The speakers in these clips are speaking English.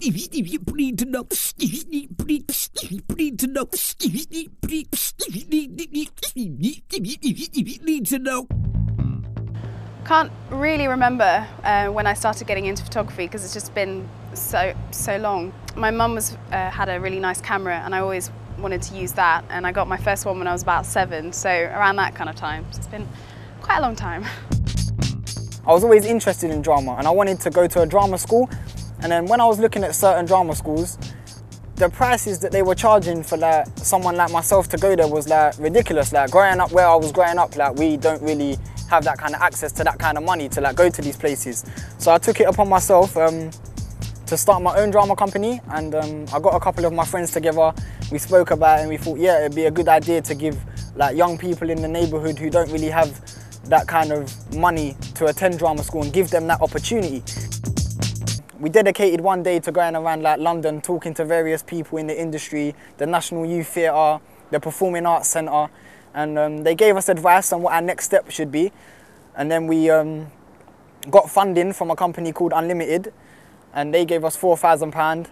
Need to know. Need to know. Can't really remember when I started getting into photography because it's just been so long. My mum had a really nice camera and I always wanted to use that, and I got my first one when I was about 7, so around that kind of time. So it's been quite a long time. I was always interested in drama and I wanted to go to a drama school, and then when I was looking at certain drama schools, the prices that they were charging for like someone like myself to go there was like ridiculous. Like growing up where I was growing up, like we don't really have that kind of access to that kind of money to like go to these places. So I took it upon myself to start my own drama company, and I got a couple of my friends together. We spoke about it and we thought, yeah, it'd be a good idea to give like young people in the neighborhood who don't really have that kind of money to attend drama school and give them that opportunity. We dedicated one day to going around like London, talking to various people in the industry, the National Youth Theatre, the Performing Arts Centre, and they gave us advice on what our next step should be. And then we got funding from a company called Unlimited, and they gave us £4,000,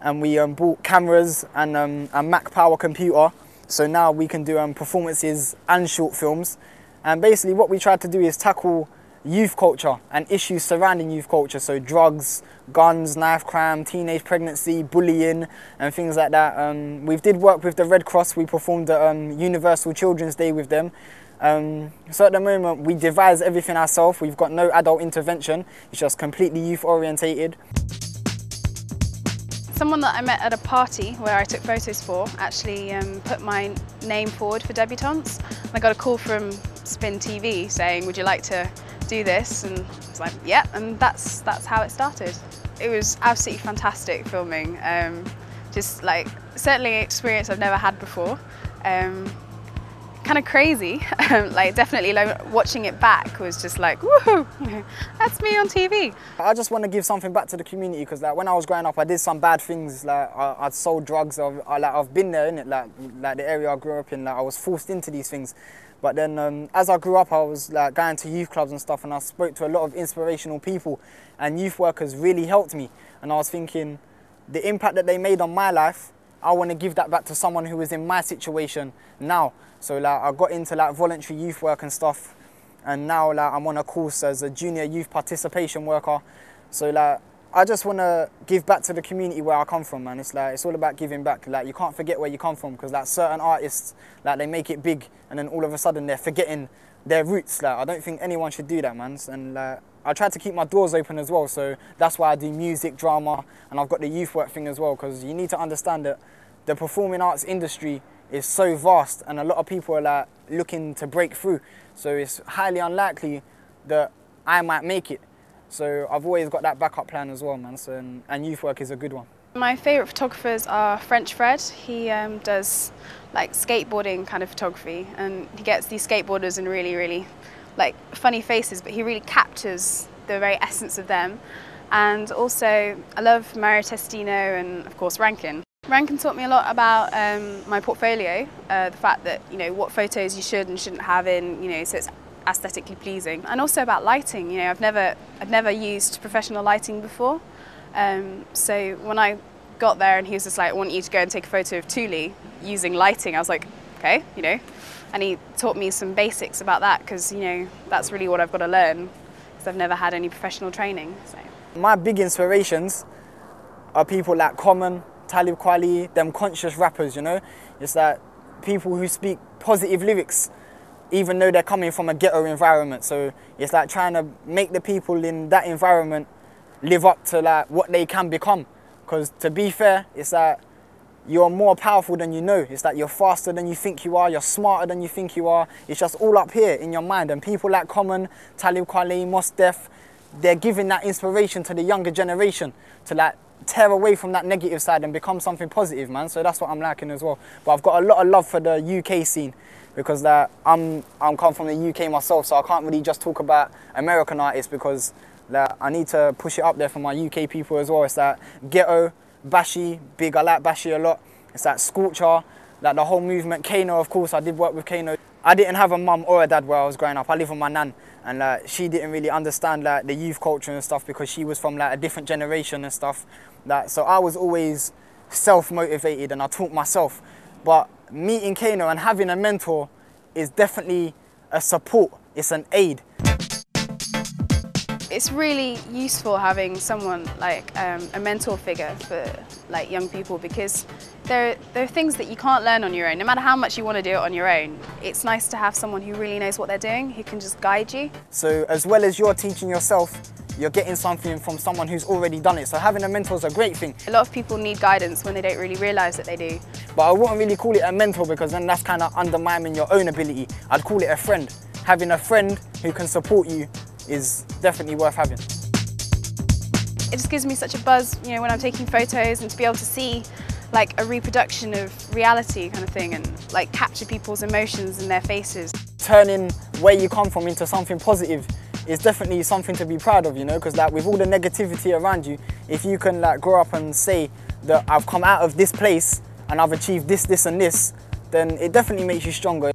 and we bought cameras and a Mac Power computer, so now we can do performances and short films. And basically what we tried to do is tackle youth culture and issues surrounding youth culture, so drugs, guns, knife crime, teenage pregnancy, bullying and things like that. We did work with the Red Cross. We performed at Universal Children's Day with them. So at the moment we devise everything ourselves. We've got no adult intervention, it's just completely youth orientated. Someone that I met at a party where I took photos for actually put my name forward for Debutantes. I got a call from Spin TV saying, would you like to do this? And I was like, yeah, and that's how it started. It was absolutely fantastic filming. Just like, certainly an experience I've never had before. Kind of crazy, like definitely like, watching it back was just like, woohoo, that's me on TV. I just want to give something back to the community because like when I was growing up I did some bad things, like I'd sold drugs, I've been there, innit? Like the area I grew up in, like I was forced into these things. But then as I grew up I was like going to youth clubs and stuff, and I spoke to a lot of inspirational people, and youth workers really helped me, and I was thinking the impact that they made on my life, I want to give that back to someone who was in my situation now. So like I got into like voluntary youth work and stuff, and now like I'm on a course as a junior youth participation worker. So like I just want to give back to the community where I come from, man. It's like it's all about giving back. Like you can't forget where you come from, because like certain artists, like they make it big and then all of a sudden they're forgetting their roots. Like I don't think anyone should do that, man. And like I try to keep my doors open as well, so that's why I do music, drama, and I've got the youth work thing as well, because you need to understand that the performing arts industry is so vast and a lot of people are like looking to break through, so it's highly unlikely that I might make it. So I've always got that backup plan as well, man. So, and youth work is a good one. My favourite photographers are French Fred. He does like skateboarding kind of photography, and he gets these skateboarders in really like funny faces, but he really captures the very essence of them. And also I love Mario Testino and of course Rankin. Rankin taught me a lot about my portfolio, the fact that, you know, what photos you should and shouldn't have in, you know, so it's aesthetically pleasing. And also about lighting, you know, I've never used professional lighting before. So when I got there and he was just like, I want you to go and take a photo of Thule using lighting, I was like, okay, you know. And he taught me some basics about that, because, you know, that's really what I've got to learn, because I've never had any professional training. So. My big inspirations are people like Common, Talib Kweli, them conscious rappers, you know. It's like people who speak positive lyrics, even though they're coming from a ghetto environment. So it's like trying to make the people in that environment live up to like what they can become. Because to be fair, it's like you're more powerful than you know. It's like you're faster than you think you are, you're smarter than you think you are. It's just all up here in your mind. And people like Common, Talib Kweli, Mos Def, they're giving that inspiration to the younger generation to like tear away from that negative side and become something positive, man. So that's what I'm liking as well. But I've got a lot of love for the UK scene, because I'm come from the UK myself, so I can't really just talk about American artists, because I need to push it up there for my UK people as well. It's like Ghetto, Bashi, big, I like Bashi a lot. It's like Scorcher, like the whole movement. Kano, of course, I did work with Kano. I didn't have a mum or a dad where I was growing up. I live with my nan, and she didn't really understand like the youth culture and stuff because she was from like a different generation and stuff. So I was always self-motivated and I taught myself. But meeting Kano and having a mentor is definitely a support. It's an aid. It's really useful having someone like a mentor figure for like young people, because there are things that you can't learn on your own. No matter how much you want to do it on your own, it's nice to have someone who really knows what they're doing, who can just guide you. So as well as you're teaching yourself, you're getting something from someone who's already done it. So having a mentor is a great thing. A lot of people need guidance when they don't really realise that they do. But I wouldn't really call it a mentor because then that's kind of undermining your own ability. I'd call it a friend. Having a friend who can support you is definitely worth having. It just gives me such a buzz, you know, when I'm taking photos, and to be able to see like a reproduction of reality kind of thing, and like capture people's emotions and their faces. Turning where you come from into something positive is definitely something to be proud of, you know, because like with all the negativity around you, if you can like grow up and say that I've come out of this place and I've achieved this, this and this, then it definitely makes you stronger.